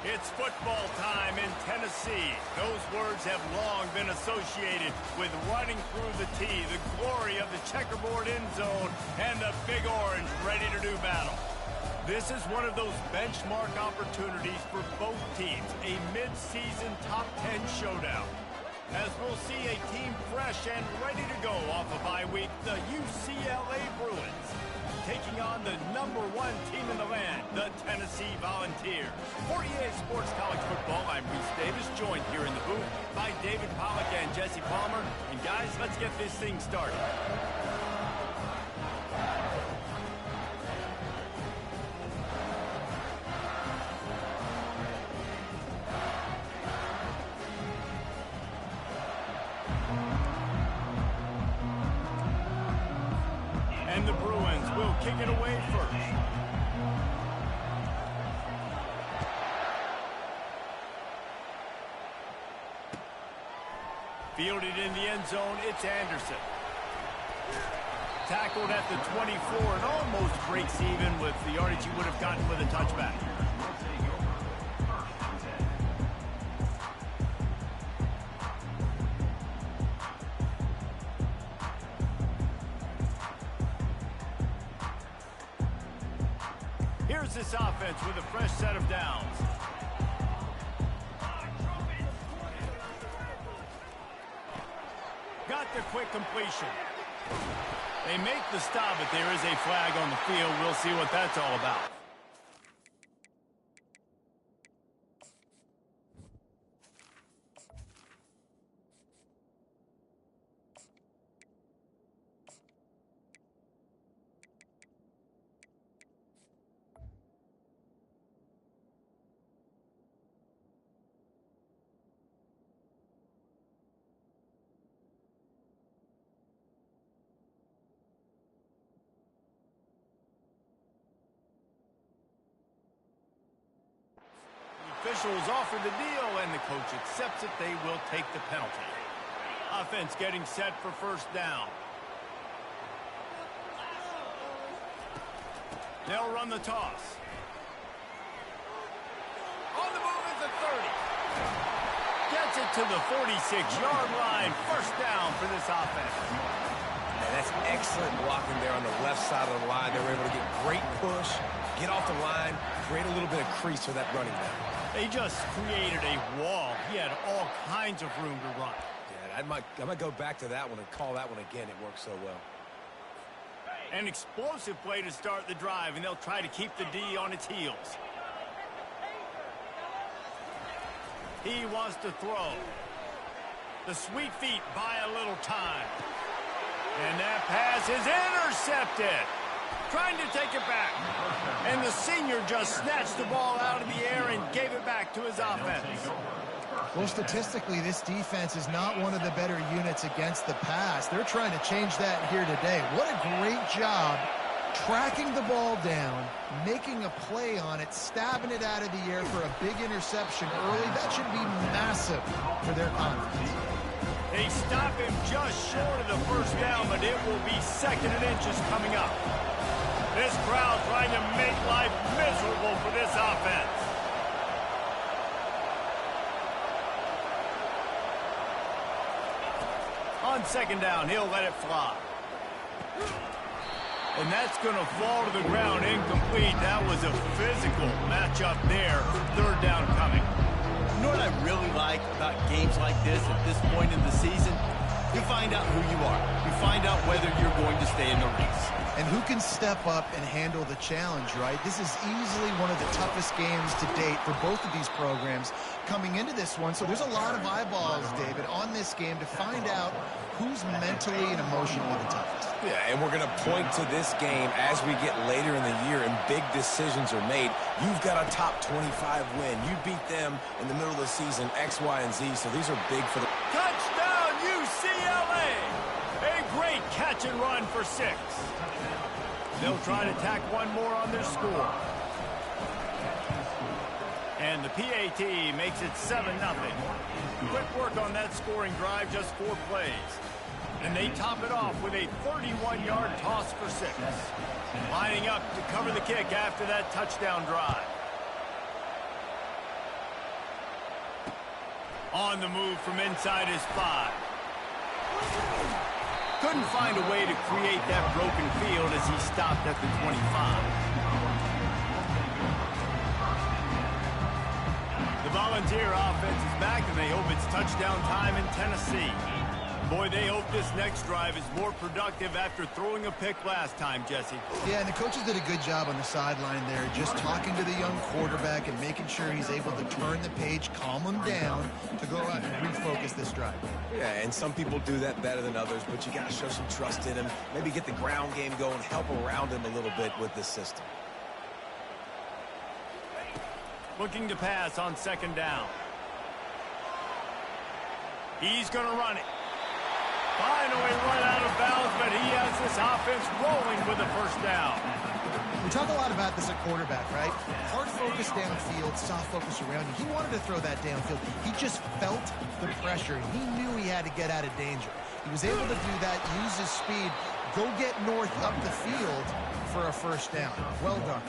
It's football time in Tennessee. Those words have long been associated with running through the tee, the glory of the checkerboard end zone, and the Big Orange ready to do battle. This is one of those benchmark opportunities for both teams, a mid-season top 10 showdown. As we'll see a team fresh and ready to go off a bye week, the UCLA Bruins, taking on the #1 team in the land, the Tennessee Volunteers. For EA Sports College Football, I'm Reese Davis, joined here in the booth by David Pollack and Jesse Palmer. And guys, let's get this thing started. And the Bruins will kick it away first. Fielded in the end zone, it's Anderson. Tackled at the 24 and almost breaks even with the yardage he would have gotten with a touchback. Here's this offense with a fresh set of downs. Got the quick completion. They make the stop, but there is a flag on the field. We'll see what that's all about. Officials offer the deal, and the coach accepts it. They will take the penalty. Offense getting set for first down. They'll run the toss. On the move is the 30. Gets it to the 46-yard line. First down for this offense. And that's excellent blocking there on the left side of the line. They were able to get great push, get off the line, create a little bit of crease for that running back. They just created a wall. He had all kinds of room to run. Yeah, I might go back to that one and call that one again. It worked so well. An explosive play to start the drive, and they'll try to keep the D on its heels. He wants to throw. The sweet feet buy a little time. And that pass is intercepted. Trying to take it back. And the senior just snatched the ball out of the air and gave it back to his offense. Well, statistically, this defense is not one of the better units against the pass. They're trying to change that here today. What a great job tracking the ball down, making a play on it, stabbing it out of the air for a big interception early. That should be massive for their confidence. They stop him just short of the first down, but it will be 2nd and inches coming up. This crowd trying to make life miserable for this offense. On 2nd down, he'll let it fly. And that's going to fall to the ground incomplete. That was a physical matchup there. 3rd down coming. You know what I really like about games like this at this point in the season? You find out who you are. You find out whether you're going to stay in the race. And who can step up and handle the challenge, right? This is easily one of the toughest games to date for both of these programs coming into this one. So there's a lot of eyeballs, David, on this game to find out who's mentally and emotionally the toughest. Yeah, and we're going to point to this game as we get later in the year and big decisions are made. You've got a top 25 win. You beat them in the middle of the season, X, Y, and Z. So these are big for the... Touchdown, UCLA! A great catch and run for 6. They'll try to tack one more on their score. And the PAT makes it 7-0. Quick work on that scoring drive, just 4 plays. And they top it off with a 31-yard toss for 6. Lining up to cover the kick after that touchdown drive. On the move from inside his 5. Couldn't find a way to create that broken field as he stopped at the 25. The Volunteer offense is back, and they hope it's touchdown time in Tennessee. Boy, they hope this next drive is more productive after throwing a pick last time, Jesse. Yeah, and the coaches did a good job on the sideline there, just talking to the young quarterback and making sure he's able to turn the page, calm him down to go out and refocus this drive. Yeah, and some people do that better than others, but you got to show some trust in him, maybe get the ground game going, help around him a little bit with this system. Looking to pass on 2nd down. He's going to run it. Finally run out of bounds, but he has this offense rolling with a 1st down. We talk a lot about this at quarterback, right? Hard focus downfield, soft focus around you. He wanted to throw that downfield. He just felt the pressure. He knew he had to get out of danger. He was able to do that, use his speed, go get north up the field for a 1st down. Well done.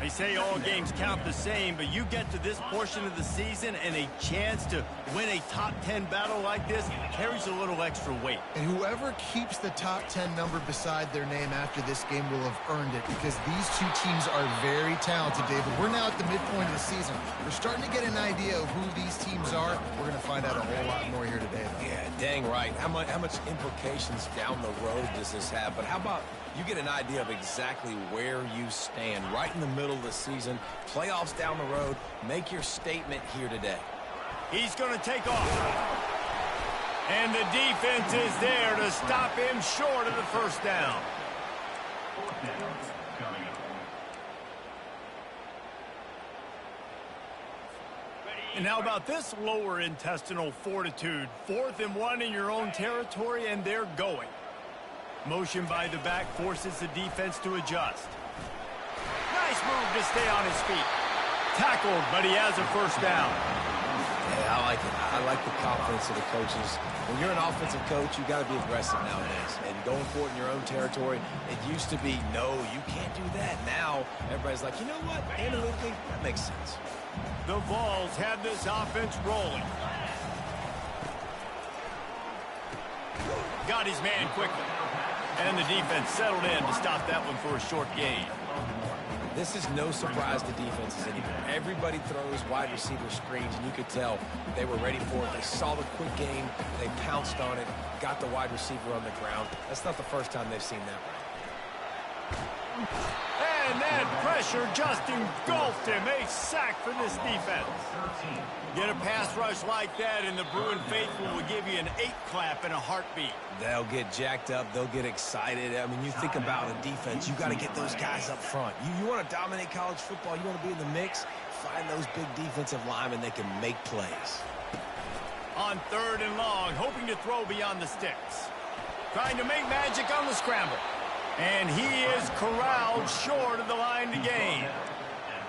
They say all games count the same, but you get to this portion of the season and a chance to win a top 10 battle like this carries a little extra weight. And whoever keeps the top 10 number beside their name after this game will have earned it, because these two teams are very talented, David. We're now at the midpoint of the season. We're starting to get an idea of who these teams are. We're going to find out a whole lot more here today. Yeah, dang right. How much implications down the road does this have? But how about you get an idea of exactly where you stand right in the middle of the season, playoffs down the road, make your statement here today. He's going to take off. And the defense is there to stop him short of the 1st down. And how about this lower intestinal fortitude? 4th and 1 in your own territory, and they're going. Motion by the back forces the defense to adjust. Nice move to stay on his feet. Tackled, but he has a 1st down. Yeah, I like it. I like the confidence of the coaches. When you're an offensive coach, you got to be aggressive nowadays. And going for it in your own territory, it used to be, no, you can't do that. Now, everybody's like, you know what? Analytically, that makes sense. The Vols have this offense rolling. Got his man quickly. And the defense settled in to stop that one for a short gain. This is no surprise to defenses anymore. Everybody throws wide receiver screens, and you could tell they were ready for it. They saw the quick game. They pounced on it, got the wide receiver on the ground. That's not the first time they've seen that right. And that pressure just engulfed him. A sack for this defense. Get a pass rush like that, and the Bruin faithful will give you an 8-clap in a heartbeat. They'll get jacked up. They'll get excited. I mean, you think about a defense, you got to get those guys up front. You want to dominate college football, you want to be in the mix, find those big defensive linemen that can make plays. On 3rd and long, hoping to throw beyond the sticks. Trying to make magic on the scramble. And he is corralled short of the line to gain.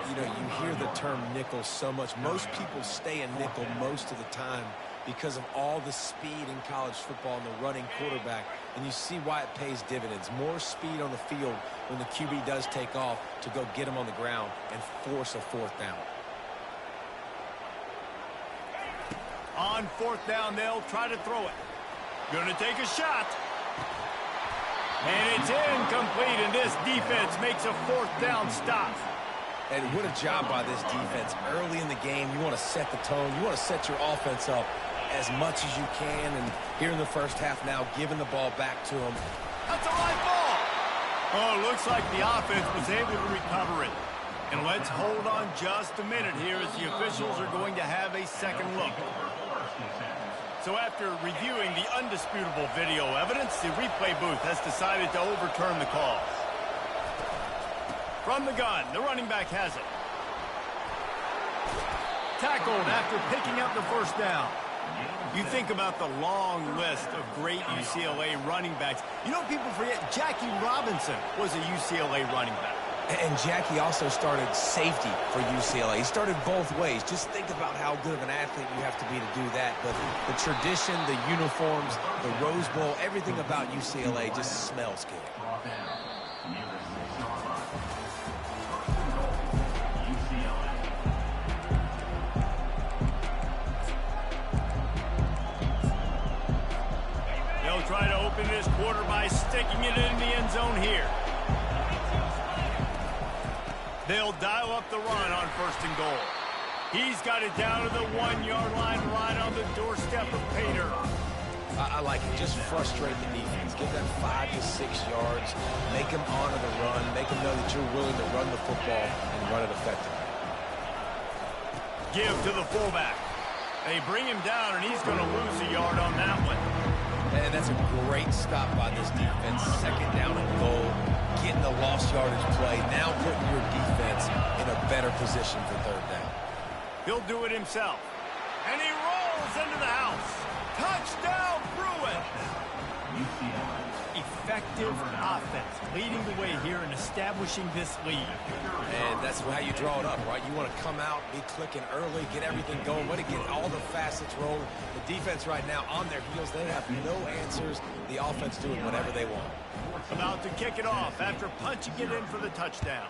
You know, you hear the term nickel so much. Most people stay in nickel most of the time because of all the speed in college football and the running quarterback. And you see why it pays dividends. More speed on the field when the QB does take off to go get him on the ground and force a 4th down. On 4th down, they'll try to throw it. Gonna take a shot. And it's incomplete, and this defense makes a 4th down stop. And what a job by this defense. Early in the game, you want to set the tone. You want to set your offense up as much as you can. And here in the first half now, giving the ball back to them. That's a live ball. Oh, looks like the offense was able to recover it. And let's hold on just a minute here as the officials are going to have a second look. So after reviewing the undisputable video evidence, the replay booth has decided to overturn the call. From the gun, the running back has it. Tackled after picking up the 1st down. You think about the long list of great UCLA running backs. You know, people forget Jackie Robinson was a UCLA running back. And Jackie also started safety for UCLA. He started both ways. Just think about how good of an athlete you have to be to do that. But the tradition, the uniforms, the Rose Bowl, everything about UCLA just smells good. try to open this quarter by sticking it in the end zone here. They'll dial up the run on 1st and goal. He's got it down to the 1-yard line right on the doorstep of Pater. I like it. Just frustrate the defense. Give them 5 to 6 yards. Make them honor the run. Make them know that you're willing to run the football and run it effectively. Give to the fullback. They bring him down, and he's going to lose a yard on that one. And that's a great stop by this defense. 2nd down and goal. Getting the lost yardage play. Now putting your defense in a better position for 3rd down. He'll do it himself. And he rolls into the house. Touchdown, Bruins! Effective offense, leading the way here and establishing this lead. And that's how you draw it up, right? You want to come out, be clicking early, get everything going, want to get all the facets rolling. The defense right now on their heels, they have no answers. The offense doing whatever they want. About to kick it off after punching it in for the touchdown.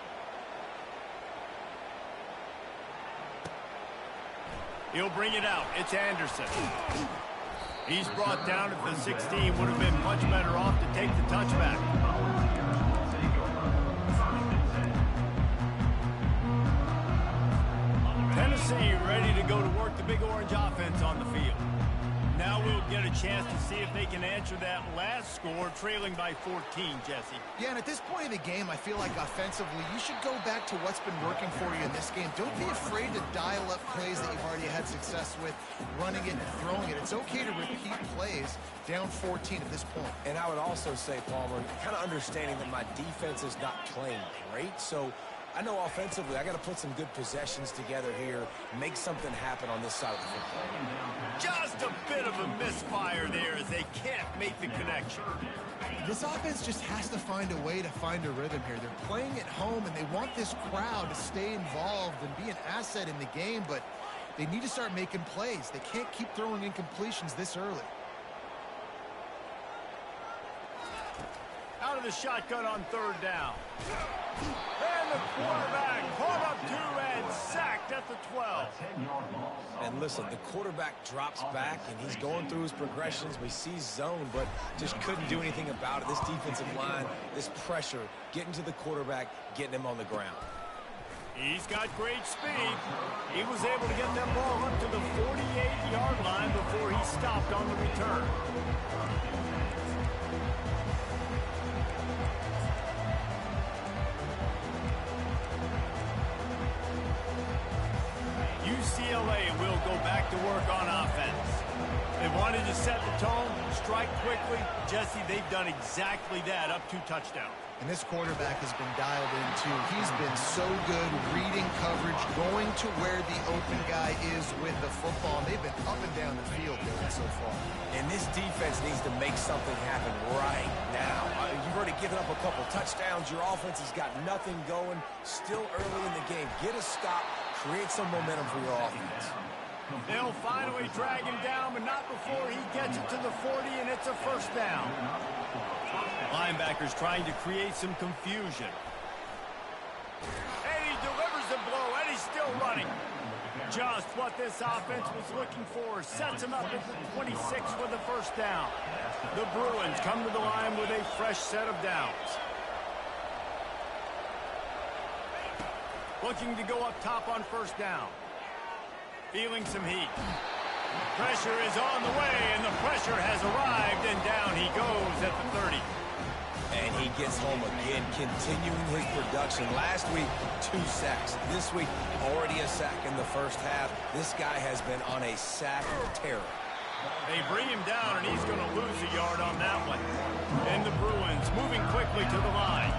He'll bring it out. It's Anderson. He's brought down at the 16. Would have been much better off to take the touchback. Tennessee ready to go to work the Big Orange offense on the field. Now we'll get a chance to see if they can answer that last score, trailing by 14, Jesse. Yeah, and at this point in the game, I feel like offensively, you should go back to what's been working for you in this game. Don't be afraid to dial up plays that you've already had success with, running it and throwing it. It's okay to repeat plays down 14 at this point. And I would also say, Palmer, kind of understanding that my defense is not playing great, so I know offensively I got to put some good possessions together here, make something happen on this side of the football. Just a bit of a misfire there as they can't make the connection. This offense just has to find a way to find a rhythm here. They're playing at home, and they want this crowd to stay involved and be an asset in the game, but they need to start making plays. They can't keep throwing incompletions this early. Out of the shotgun on 3rd down. And the quarterback caught up to and sacked at the 12. And listen, the quarterback drops back, and he's going through his progressions. We see zone, but just couldn't do anything about it. This defensive line, this pressure, getting to the quarterback, getting him on the ground. He's got great speed. He was able to get that ball up to the 48-yard line before he stopped on the return. UCLA will go back to work on offense. They wanted to set the tone, strike quickly. Jesse, they've done exactly that, up 2 touchdowns. And this quarterback has been dialed in, too. He's been so good reading coverage, going to where the open guy is with the football. They've been up and down the field doing it so far. And this defense needs to make something happen right now. You've already given up a couple touchdowns. Your offense has got nothing going. Still early in the game. Get a stop. Create some momentum for your offense. They'll finally drag him down, but not before he gets it to the 40, and it's a 1st down. Linebackers trying to create some confusion. And he delivers the blow, and he's still running. Just what this offense was looking for. Sets him up at the 26 with the 1st down. The Bruins come to the line with a fresh set of downs. Looking to go up top on 1st down. Feeling some heat. Pressure is on the way, and the pressure has arrived, and down he goes at the 30. And he gets home again, continuing his production. Last week, 2 sacks. This week, already a sack in the 1st half. This guy has been on a sack terror. They bring him down, and he's going to lose a yard on that one. And the Bruins moving quickly to the line.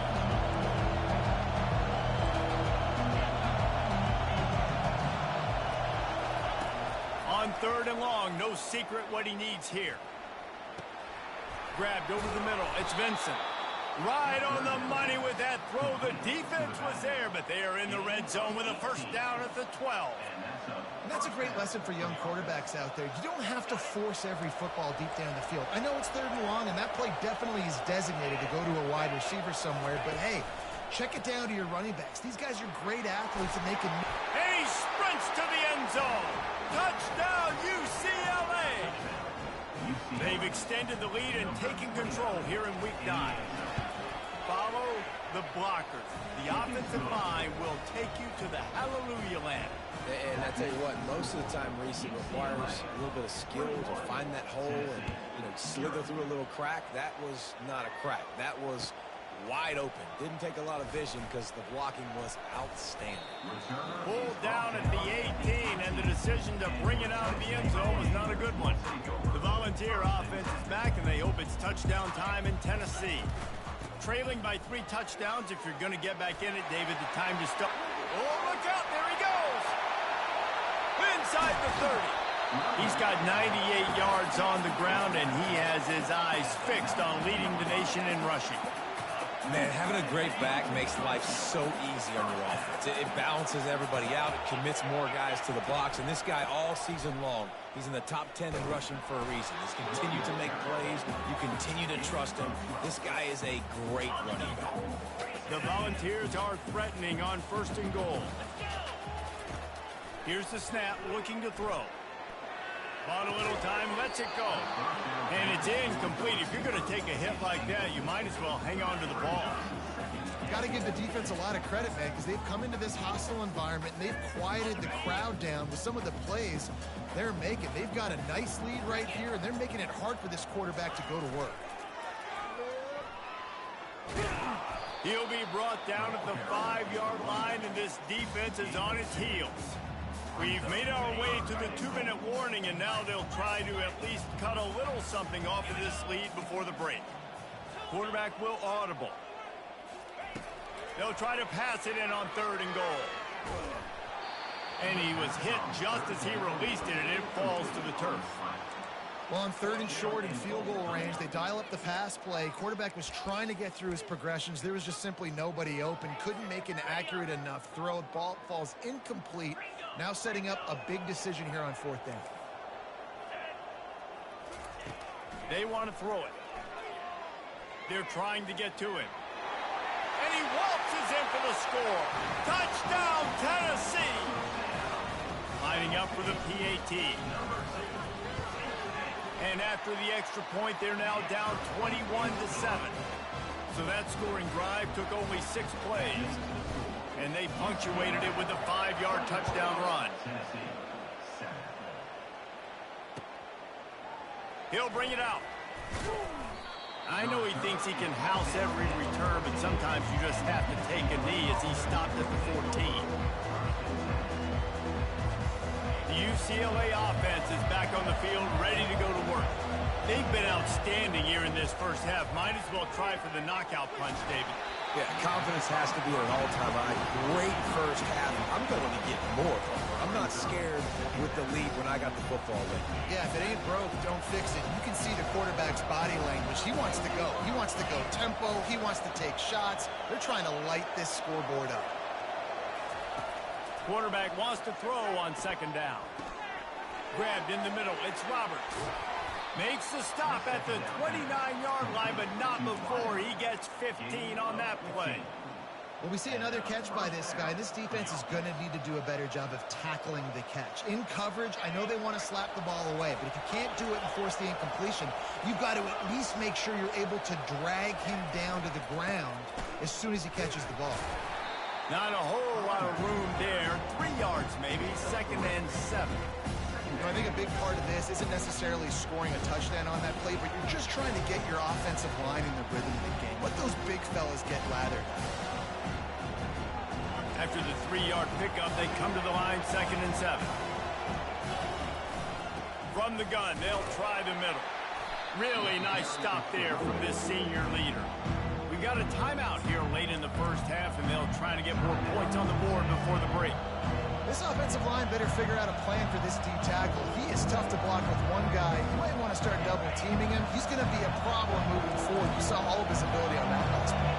On 3rd and long, no secret what he needs here. Grabbed over the middle, it's Vincent. Right on the money with that throw. The defense was there, but they are in the red zone with a 1st down at the 12. And that's a great lesson for young quarterbacks out there. You don't have to force every football deep down the field. I know it's 3rd and long, and that play definitely is designated to go to a wide receiver somewhere, but hey, check it down to your running backs. These guys are great athletes, and they can... And he sprints to the end zone. Touchdown, UCLA! They've extended the lead and taken control here in week 9. Follow the blockers. The offensive line will take you to the hallelujah land. And I tell you what, most of the time, Reese, it requires a little bit of skill to find that hole and, slither through a little crack. That was not a crack. That was wide open. Didn't take a lot of vision because the blocking was outstanding. Pulled down at the 18, and the decision to bring it out of the end zone was not a good one. The Volunteer offense is back, and they hope it's touchdown time in Tennessee. Trailing by 3 touchdowns. If you're going to get back in it, David, the time to stop. Oh, look out. There he goes. Inside the 30. He's got 98 yards on the ground, and he has his eyes fixed on leading the nation in rushing. Man, having a great back makes life so easy on your offense. It balances everybody out. It commits more guys to the box. And this guy all season long, he's in the top 10 in rushing for a reason. He's continued to make plays. You continue to trust him. This guy is a great running back. The Volunteers are threatening on 1st and goal. Here's the snap, looking to throw. On a little time, lets it go. And it's incomplete. If you're going to take a hit like that, you might as well hang on to the ball. Got to give the defense a lot of credit, man, because they've come into this hostile environment and they've quieted the crowd down with some of the plays they're making. They've got a nice lead right here, and they're making it hard for this quarterback to go to work. He'll be brought down at the 5-yard line, and this defense is on its heels. We've made our way to the 2-minute warning, and now they'll try to at least cut a little something off of this lead before the break. Quarterback will audible. They'll try to pass it in on 3rd and goal. And he was hit just as he released it, and it falls to the turf. Well, on 3rd and short in field goal range, they dial up the pass play. Quarterback was trying to get through his progressions. There was just simply nobody open. Couldn't make an accurate enough throw. Ball falls incomplete. Now setting up a big decision here on 4th down. They want to throw it. They're trying to get to him. And he waltzes in for the score. Touchdown, Tennessee! Lining up for the PAT. And after the extra point, they're now down 21-7. So that scoring drive took only 6 plays. And they punctuated it with a 5-yard touchdown run. He'll bring it out. I know he thinks he can house every return, but sometimes you just have to take a knee as he stopped at the 14. The UCLA offense is back on the field, ready to go to work. They've been outstanding here in this first half. Might as well try for the knockout punch, David. Yeah, confidence has to be at an all-time high. Great first half. I'm going to get more. I'm not scared with the lead when I got the football in. Yeah, if it ain't broke, don't fix it. You can see the quarterback's body language. He wants to go. He wants to go tempo. He wants to take shots. They're trying to light this scoreboard up. Quarterback wants to throw on 2nd down. Grabbed in the middle. It's Roberts. Makes the stop at the 29-yard line, but not before he gets 15 on that play. Well, we see another catch by this guy. This defense is going to need to do a better job of tackling the catch. In coverage, I know they want to slap the ball away, but if you can't do it and force the incompletion, you've got to at least make sure you're able to drag him down to the ground as soon as he catches the ball. Not a whole lot of room there. 3 yards maybe, 2nd and 7. I think a big part of this isn't necessarily scoring a touchdown on that play, but you're just trying to get your offensive line in the rhythm of the game. Let those big fellas get lathered. After the 3-yard pickup, they come to the line, 2nd and 7. From the gun, they'll try the middle. Really nice stop there from this senior leader. We've got a timeout here late in the first half, and they'll try to get more points on the board before the break. This offensive line better figure out a plan for this D tackle. He is tough to block with one guy. You might want to start double-teaming him. He's going to be a problem moving forward. You saw all of his ability on that last play.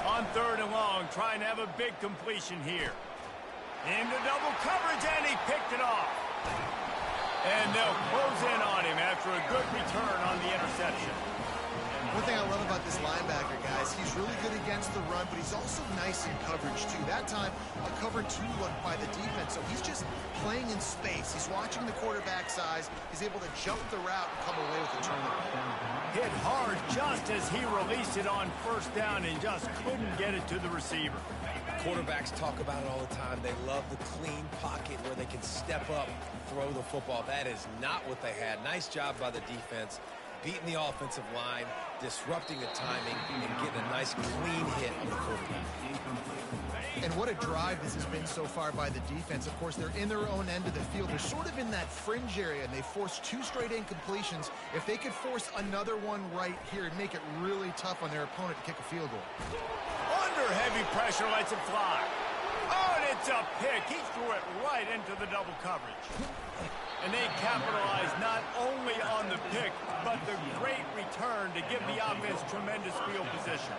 On 3rd and long, trying to have a big completion here. Into double coverage, and he picked it off. And they'll close in on him after a good return on the interception. One thing I love about this linebacker, guys, he's really good against the run, but he's also nice in coverage, too. That time, a cover 2 look by the defense, so he's just playing in space. He's watching the quarterback's eyes. He's able to jump the route and come away with a turnover. Hit hard just as he released it on first down and just couldn't get it to the receiver. Quarterbacks talk about it all the time. They love the clean pocket where they can step up, throw the football. That is not what they had. Nice job by the defense, beating the offensive line, disrupting the timing, and getting a nice clean hit on the quarterback. And what a drive this has been so far by the defense. Of course, they're in their own end of the field. They're sort of in that fringe area, and they forced 2 straight incompletions. If they could force another one right here, it'd make it really tough on their opponent to kick a field goal. Under heavy pressure, lets it fly. Oh, and it's a pick. He threw it right into the double coverage. And they capitalized not only on the pick, but the great return to give the offense tremendous field position.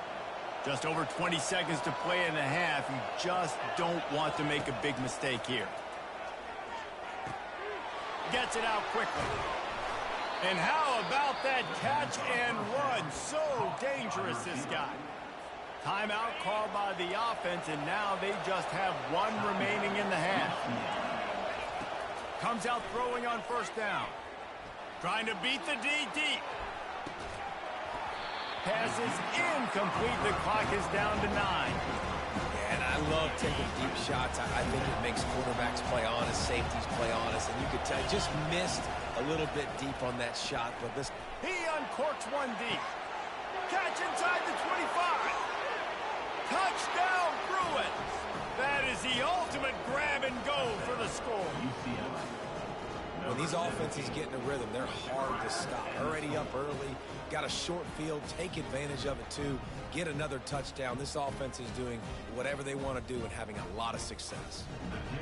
Just over 20 seconds to play in the half. You just don't want to make a big mistake here. Gets it out quickly. And how about that catch and run? So dangerous, this guy. Timeout called by the offense, and now they just have 1 remaining in the half. Comes out throwing on first down. Trying to beat the D deep. Pass is incomplete. The clock is down to 9. And I love taking deep shots. I think it makes quarterbacks play honest, safeties play honest, and you could tell just missed a little bit deep on that shot. But this, he uncorks one deep. Catch inside the 25. Touchdown, Bruins. That is the ultimate grab and go for the score. When these offenses get in a rhythm, they're hard to stop. Already up early, got a short field, take advantage of it too, get another touchdown. This offense is doing whatever they want to do and having a lot of success.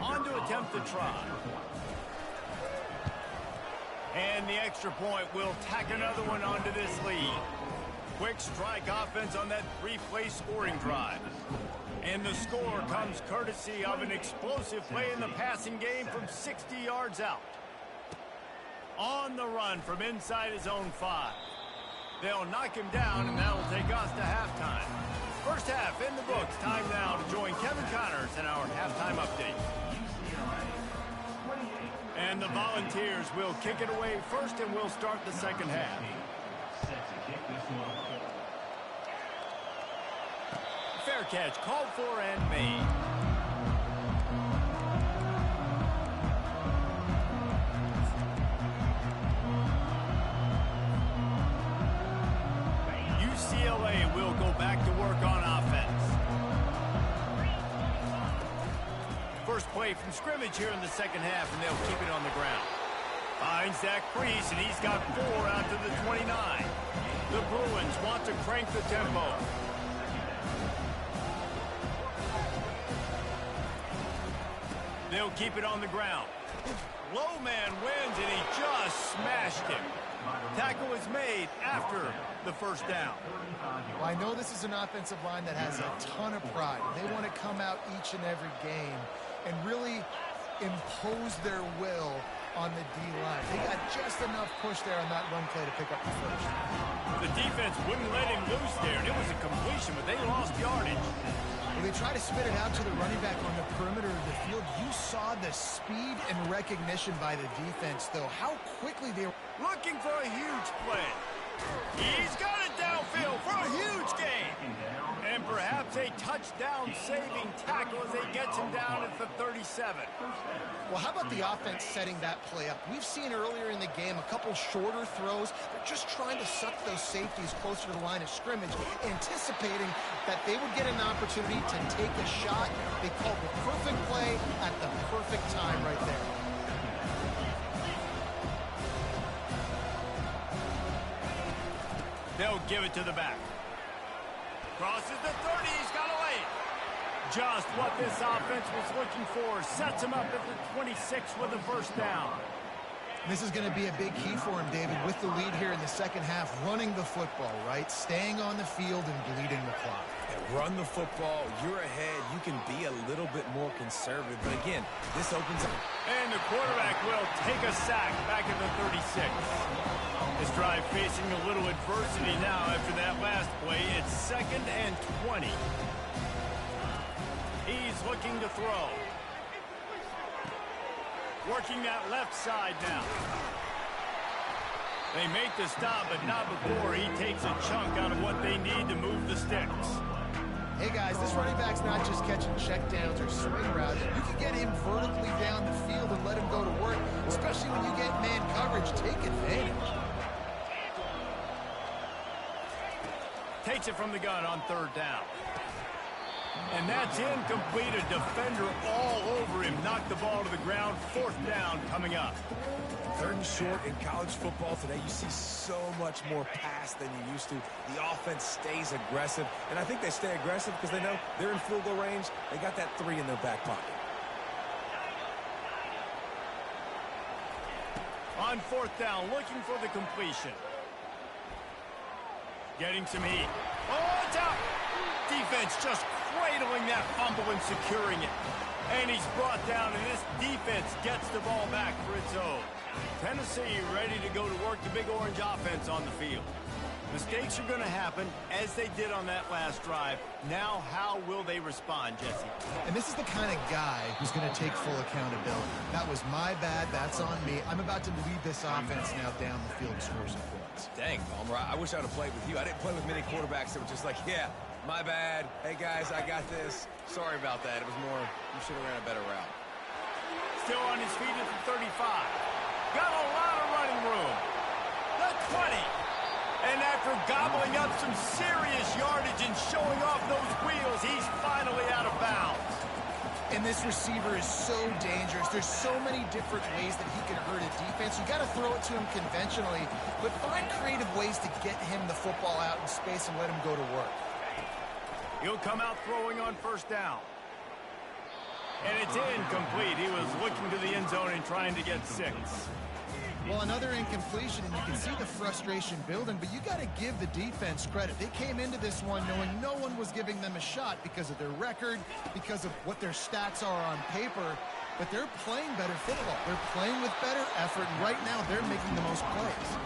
On to attempt the try. And the extra point will tack another one onto this lead. Quick strike offense on that 3-play scoring drive. And the score comes courtesy of an explosive play in the passing game from 60 yards out. On the run from inside his own 5. They'll knock him down, and that'll take us to halftime. First half in the books. Time now to join Kevin Connors in our halftime update. And the Volunteers will kick it away first, and we'll start the second half. Fair catch called for and made. UCLA will go back to work on offense. First play from scrimmage here in the second half, and they'll keep it on the ground. Finds that crease, and he's got 4 out to the 29. The Bruins want to crank the tempo. They'll keep it on the ground. Low man wins, and he just smashed him. Tackle is made after the first down. Well, I know this is an offensive line that has a ton of pride. They want to come out each and every game and really impose their will on the D-line. They got just enough push there on that run play to pick up the first. The defense wouldn't let him loose there, and it was a completion, but they lost yardage. When they try to spit it out to the running back on the perimeter of the field, you saw the speed and recognition by the defense, though. How quickly they were looking for a huge play. He's got it downfield for a huge gain. And perhaps a touchdown-saving tackle as they get him down at the 37. Well, how about the offense setting that play up? We've seen earlier in the game a couple shorter throws. They're just trying to suck those safeties closer to the line of scrimmage, anticipating that they would get an opportunity to take a shot. They called the perfect play at the perfect time right there. They'll give it to the back. Crosses the 30, he's got a lane. Just what this offense was looking for. Sets him up at the 26 with a first down. This is going to be a big key for him, David, with the lead here in the second half, running the football, right? Staying on the field and bleeding the clock. Yeah, run the football, you're ahead, you can be a little bit more conservative, but again, this opens up. And the quarterback will take a sack back at the 36. This drive facing a little adversity now after that last play. It's 2nd and 20. He's looking to throw. Working that left side now. They make the stop, but not before he takes a chunk out of what they need to move the sticks. Hey, guys, this running back's not just catching checkdowns or swing routes. You can get him vertically down the field and let him go to work, especially when you get man coverage. Take advantage. Takes it from the gun on 3rd down. And that's incomplete. A defender all over him. Knocked the ball to the ground. 4th down coming up. 3rd and short in college football today. You see so much more pass than you used to. The offense stays aggressive. And I think they stay aggressive because they know they're in field goal range. They got that 3 in their back pocket. On 4th down, looking for the completion. Getting some heat. Oh, it's out! Defense just cradling that fumble and securing it. And he's brought down, and this defense gets the ball back for its own. Tennessee ready to go to work the Big Orange offense on the field. Mistakes are going to happen, as they did on that last drive. Now, how will they respond, Jesse? And this is the kind of guy who's going to take full accountability. That was my bad. That's on me. I'm about to lead this offense now down the field to score some points. Dang, Palmer, I wish I would have played with you. I didn't play with many quarterbacks that were just like, yeah, my bad. Hey, guys, I got this. Sorry about that. It was more, you should have ran a better route. Still on his feet at the 35. Got a lot of running room. The 20. And after gobbling up some serious yardage and showing off those wheels, he's finally out of bounds. And this receiver is so dangerous. There's so many different ways that he can hurt a defense. You got to throw it to him conventionally, but find creative ways to get him the football out in space and let him go to work. He'll come out throwing on 1st down. And it's incomplete. He was looking to the end zone and trying to get 6. Well, another incompletion, and you can see the frustration building, but you got to give the defense credit. They came into this one knowing no one was giving them a shot because of their record, because of what their stats are on paper, but they're playing better football. They're playing with better effort, and right now they're making the most plays.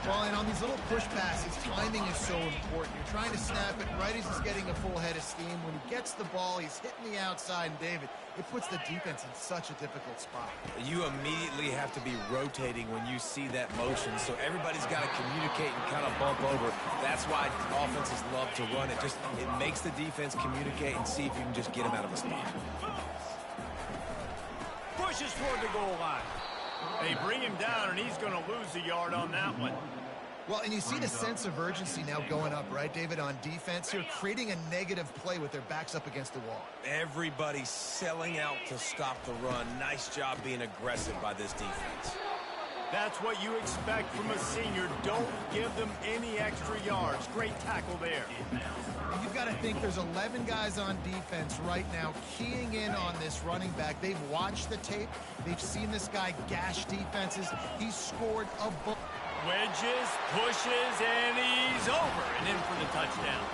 Well, and on these little push passes, timing is so important. You're trying to snap it right as he's getting a full head of steam. When he gets the ball, he's hitting the outside, and David, it puts the defense in such a difficult spot. You immediately have to be rotating when you see that motion, so everybody's got to communicate and kind of bump over. That's why offenses love to run it. It makes the defense communicate and see if you can just get him out of a spot. Pushes toward the goal line. They bring him down, and he's going to lose a yard on that one. Well, and you see the sense of urgency now going up, right, David, on defense here, creating a negative play with their backs up against the wall. Everybody's selling out to stop the run. Nice job being aggressive by this defense. That's what you expect from a senior. Don't give them any extra yards. Great tackle there. You've got to think there's 11 guys on defense right now keying in on this running back. They've watched the tape. They've seen this guy gash defenses. He's scored a book. Wedges, pushes, and he's over and in for the touchdown.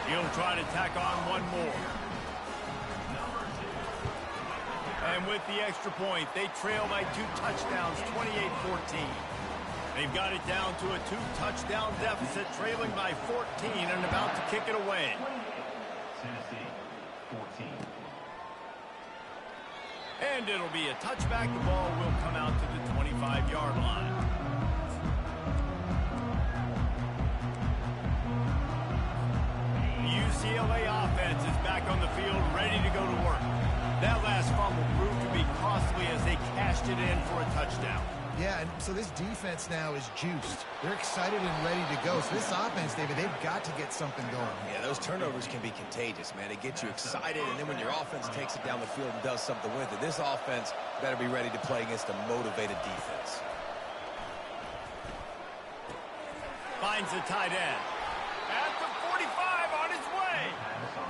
He'll try to tack on one more. And with the extra point, they trail by 2 touchdowns, 28-14. They've got it down to a 2-touchdown deficit, trailing by 14 and about to kick it away. And it'll be a touchback. The ball will come out to the 25-yard line. UCLA offense is back on the field, ready to go to work. That last fumble proved to be costly as they cashed it in for a touchdown. Yeah, and so this defense now is juiced. They're excited and ready to go. So this offense, David, they've got to get something going. Yeah, those turnovers can be contagious, man. They get you excited, and then when your offense takes it down the field and does something with it, this offense better be ready to play against a motivated defense. Finds the tight end. At the 45 on his way.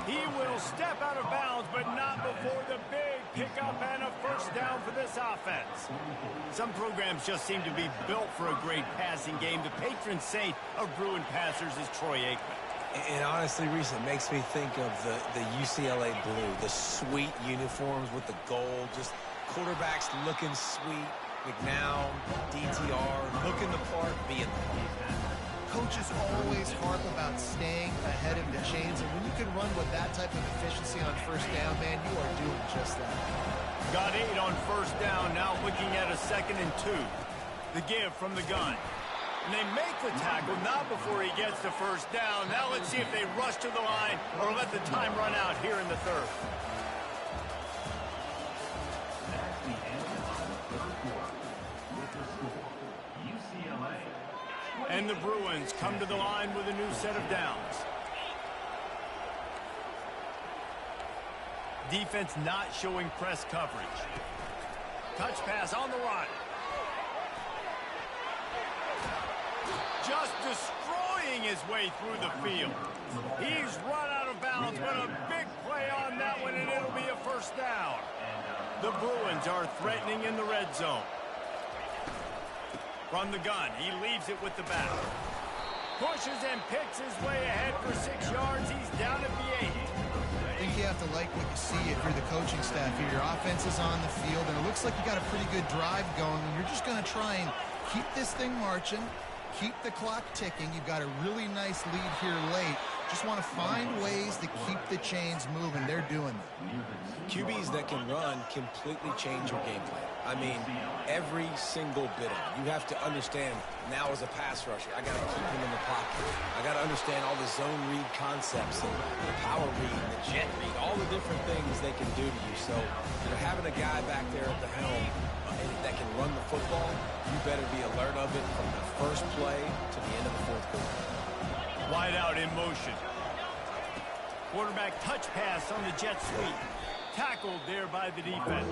He will step out of bounds, but not before the big pickup and a first down for this offense. Some programs just seem to be built for a great passing game. The patron saint of Bruin passers is Troy Aikman. And honestly, Reese, it makes me think of the UCLA blue, the sweet uniforms with the gold, just quarterbacks looking sweet. McNown, DTR, looking the part. being there. Coaches always harp about staying ahead of the chains, and when you can run with that type of efficiency on first down, man, you are doing just that. Got 8 on first down, now looking at a 2nd and 2. The give from the gun. And they make the tackle, not before he gets the first down. Now let's see if they rush to the line or let the time run out here in the 3rd. That's the end of the 3rd quarter. With the score, UCLA. And the Bruins come to the line with a new set of downs. Defense not showing press coverage. Touch pass on the run. Just destroying his way through the field. He's run out of bounds, but a big play on that one, and it'll be a first down. The Bruins are threatening in the red zone. From the gun, he leaves it with the back. Pushes and picks his way ahead for 6 yards. He's down at the 8. I think you have to like what you see if you're the coaching staff here. Your offense is on the field, and it looks like you got a pretty good drive going, and you're just going to try and keep this thing marching, keep the clock ticking. You've got a really nice lead here late. Just want to find ways to keep the chains moving. They're doing that. QBs that can run completely change your game plan. I mean, every single bit of it. You have to understand now as a pass rusher, I got to keep him in the pocket. I got to understand all the zone read concepts and the power read and the jet read, all the different things they can do to you. So, having a guy back there at the helm that can run the football, you better be alert of it from the first play to the end of the 4th quarter. Wide out in motion. Quarterback touch pass on the jet sweep. Tackled there by the defense.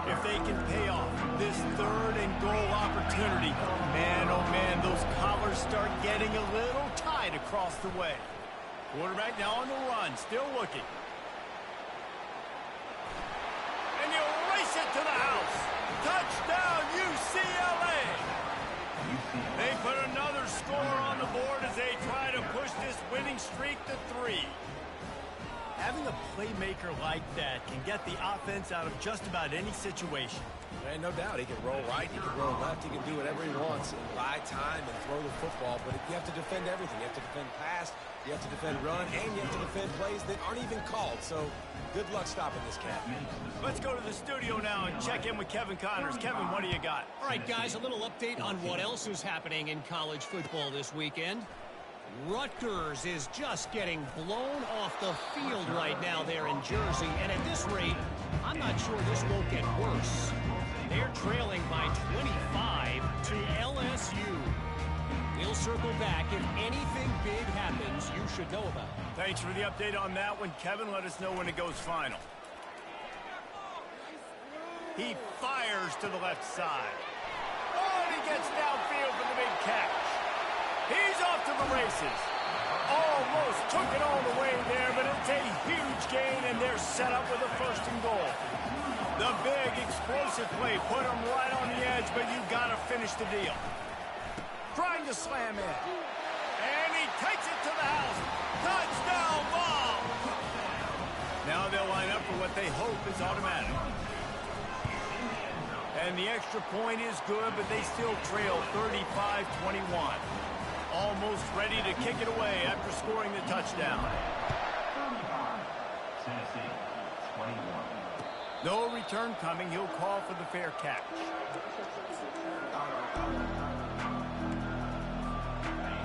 If they can pay off this 3rd and goal opportunity, man, oh man, those collars start getting a little tight across the way. Quarterback now on the run, still looking. And you race it to the house. Touchdown, UCLA! They put another score on the board as they try to push this winning streak to 3. Having a playmaker like that can get the offense out of just about any situation. And no doubt, he can roll right, he can roll left, he can do whatever he wants and buy time and throw the football, but you have to defend everything. You have to defend pass, you have to defend run, and you have to defend plays that aren't even called. So good luck stopping this cat. Let's go to the studio now and check in with Kevin Connors. Kevin, what do you got? All right, guys, a little update on what else is happening in college football this weekend. Rutgers is just getting blown off the field right now there in Jersey, and at this rate, I'm not sure this won't get worse. They're trailing by 25 to LSU. We'll circle back. If anything big happens, you should know about it. Thanks for the update on that one, Kevin. Let us know when it goes final. He fires to the left side. Oh, and he gets downfield for the big catch. He's off to the races. Almost took it all the way there, but it's a huge gain, and they're set up with a 1st and goal. The big explosive play put him right on the edge, but you got to finish the deal. Trying to slam in. And he takes it to the house. Touchdown ball. Now they'll line up for what they hope is automatic. And the extra point is good, but they still trail 35-21. Almost ready to kick it away after scoring the touchdown. Tennessee, 21. No return coming. He'll call for the fair catch.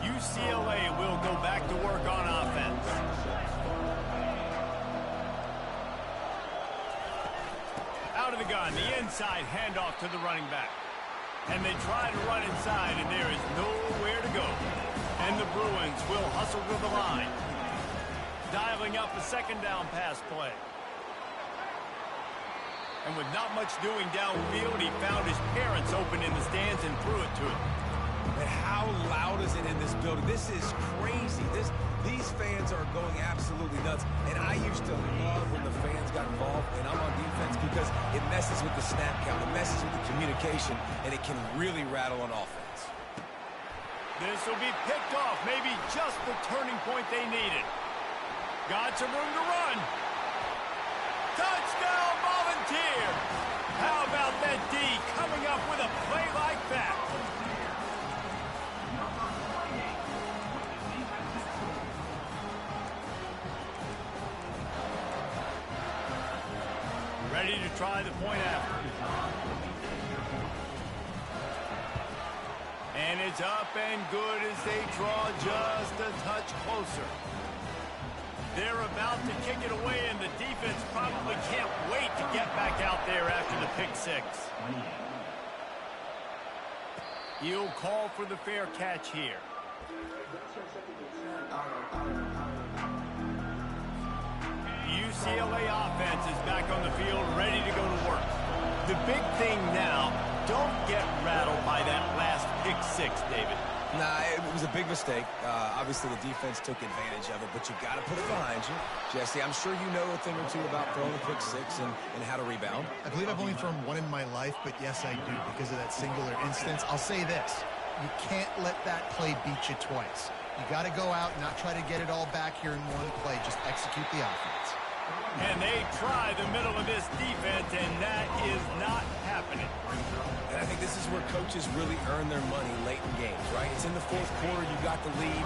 UCLA will go back to work on offense. Out of the gun, the inside handoff to the running back. And they try to run inside, and there is nowhere to go. And the Bruins will hustle to the line. Dialing up a 2nd down pass play. And with not much doing downfield, he found his parents open in the stands and threw it to him. And how loud is it in this building? This is crazy. These fans are going absolutely nuts. And I used to love when the fans got involved and I'm on defense because it messes with the snap count, it messes with the communication, and it can really rattle on offense. This will be picked off, maybe just the turning point they needed. Got some room to run. Touchdown, Volunteers! How about that D coming up with a play like that? try the point after. And it's up and good as they draw just a touch closer. They're about to kick it away, and the defense probably can't wait to get back out there after the pick six. He'll call for the fair catch here. UCLA offense is back on the field, ready to go to work. The big thing now, don't get rattled by that last pick six, David. Nah, it was a big mistake. Obviously, the defense took advantage of it, but you got to put it behind you. Jesse, I'm sure you know a thing or two about throwing a pick six and how to rebound. I believe I've only thrown one in my life, but yes, I do because of that singular instance. I'll say this. You can't let that play beat you twice. You got to go out and not try to get it all back here in one play. Just execute the offense. And they try the middle of this defense, and that is not happening. And I think this is where coaches really earn their money late in games, right? It's in the fourth quarter. You got the lead.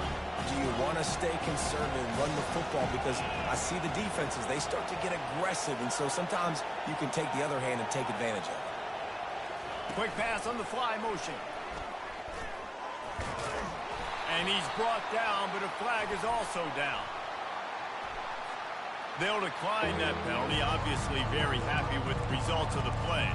Do you want to stay conservative and run the football? Because I see the defenses, they start to get aggressive, and so sometimes you can take the other hand and take advantage of it. Quick pass on the fly motion. And he's brought down, but a flag is also down. They'll decline that penalty, obviously very happy with the results of the play.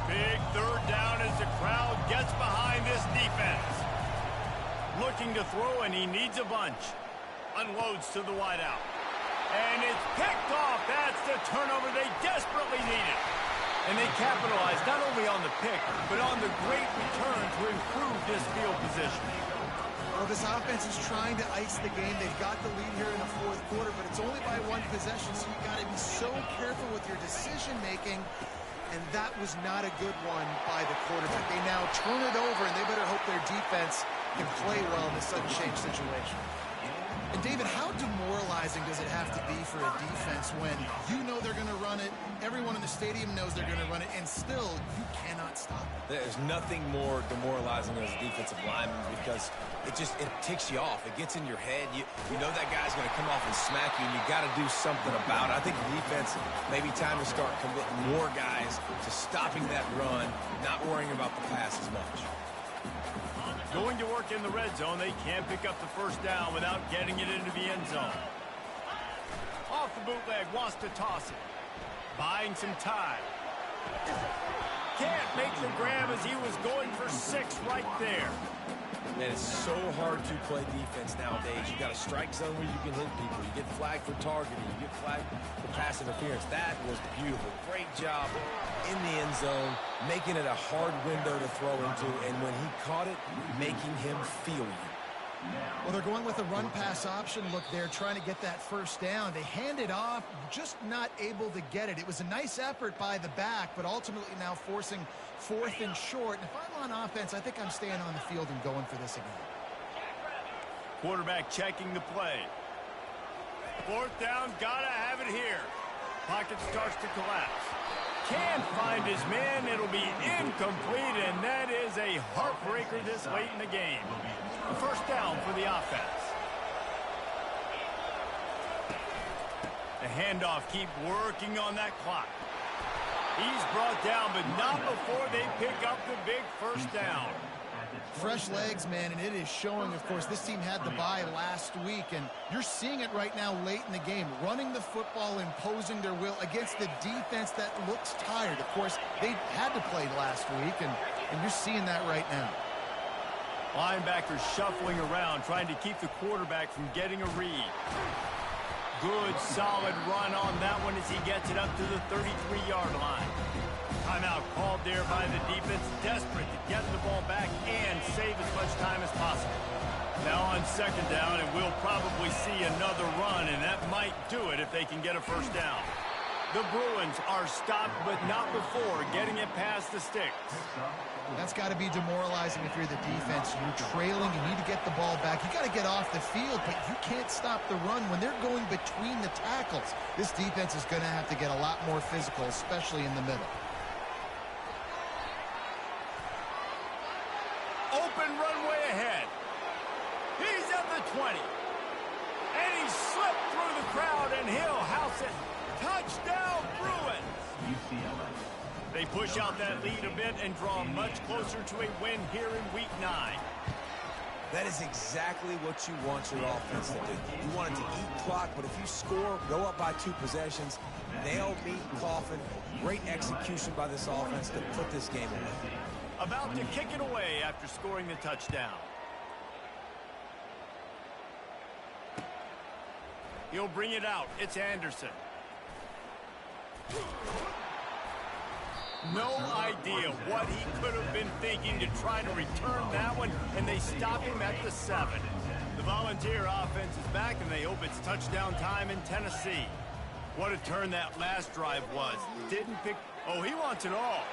Big third down as the crowd gets behind this defense. Looking to throw, and he needs a bunch. Unloads to the wideout. And it's picked off. That's the turnover they desperately needed. And they capitalized not only on the pick, but on the great return to improve this field position. Well, this offense is trying to ice the game. They've got the lead here in the fourth quarter, but it's only by one possession, so you've got to be so careful with your decision-making. And that was not a good one by the quarterback. They now turn it over, and they better hope their defense can play well in this sudden change situation. And, David, how demoralizing does it have to be for a defense when you know they're going to run it, everyone in the stadium knows they're going to run it, and still you cannot stop it? There's nothing more demoralizing as a defensive lineman because it ticks you off. It gets in your head. You know that guy's going to come off and smack you, and you got to do something about it. I think the defense, maybe time to start committing more guys to stopping that run, not worrying about the pass as much. Going to work in the red zone, they can't pick up the first down without getting it into the end zone. Off the bootleg, wants to toss it. Buying some time. Can't make the grab as he was going for 6 right there. Man, it's so hard to play defense nowadays. You got a strike zone where you can hit people. You get flagged for targeting. You get flagged for pass interference. That was beautiful. Great job in the end zone, making it a hard window to throw into, and when he caught it, making him feel you. Well, they're going with a run-pass option. Look, they're trying to get that first down. They hand it off, just not able to get it. It was a nice effort by the back, but ultimately now forcing 4th and short. And if I'm on offense, I think I'm staying on the field and going for this again. Quarterback checking the play. 4th down, gotta have it here. Pocket starts to collapse. Can't find his man. It'll be incomplete, and that is a heartbreaker this late in the game. First down for the offense. The handoff, keep working on that clock. He's brought down, but not before they pick up the big first down. Fresh legs, man, and it is showing. Of course, this team had the bye last week, and you're seeing it right now late in the game, running the football, imposing their will against the defense that looks tired. Of course, they had to play last week, and you're seeing that right now. Linebackers shuffling around, trying to keep the quarterback from getting a read. Good, solid run on that one as he gets it up to the 33-yard line. Timeout called there by the defense, desperate to get the ball back and save as much time as possible. Now on 2nd down, and we'll probably see another run, and that might do it if they can get a first down. The Bruins are stopped, but not before getting it past the sticks. That's got to be demoralizing if you're the defense. You're trailing, you need to get the ball back. You got to get off the field, but you can't stop the run when they're going between the tackles. This defense is going to have to get a lot more physical, especially in the middle. Open runway ahead. He's at the 20. And he slipped through the crowd, and he'll house it. Touchdown, Bruins! UCLA. They push out that lead a bit and draw much closer to a win here in Week 9. That is exactly what you want your offense to do. You want it to eat clock, but if you score, go up by 2 possessions, nail, meet, coffin. Great execution by this offense to put this game away. About to kick it away after scoring the touchdown. He'll bring it out. It's Anderson. No idea what he could have been thinking to try to return that one, and they stop him at the 7. The Volunteer offense is back, and they hope it's touchdown time in Tennessee. What a turn that last drive was. Didn't pick... Oh, he wants it all.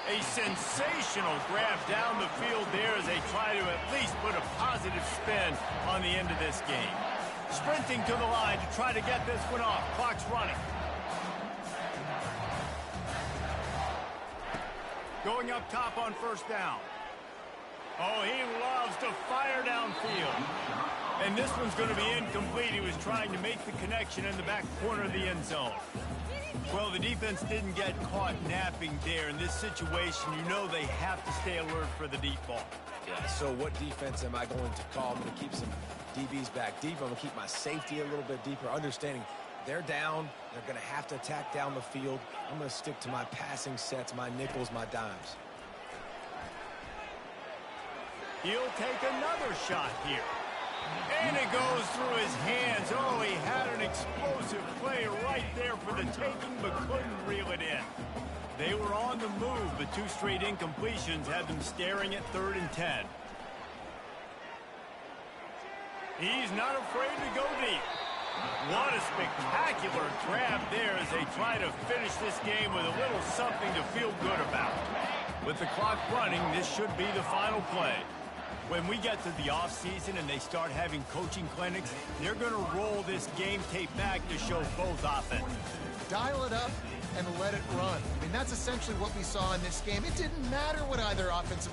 A sensational grab down the field there as they try to at least put a positive spin on the end of this game. Sprinting to the line to try to get this one off. Clock's running. Going up top on first down. Oh, he loves to fire downfield. And this one's going to be incomplete. He was trying to make the connection in the back corner of the end zone. Well, the defense didn't get caught napping there. In this situation, you know they have to stay alert for the deep ball. Yeah, so what defense am I going to call? I'm going to keep some DBs back deep. I'm going to keep my safety a little bit deeper, understanding they're down. They're going to have to attack down the field. I'm going to stick to my passing sets, my nickels, my dimes. He'll take another shot here. And it goes through his hands. Oh, he had an explosive play right there for the taking, but couldn't reel it in. They were on the move, but 2 straight incompletions had them staring at 3rd and 10. He's not afraid to go deep. What a spectacular grab there as they try to finish this game with a little something to feel good about. With the clock running, this should be the final play. When we get to the offseason and they start having coaching clinics, they're going to roll this game tape back to show both offenses. Dial it up and let it run. I mean, that's essentially what we saw in this game. It didn't matter what either offensive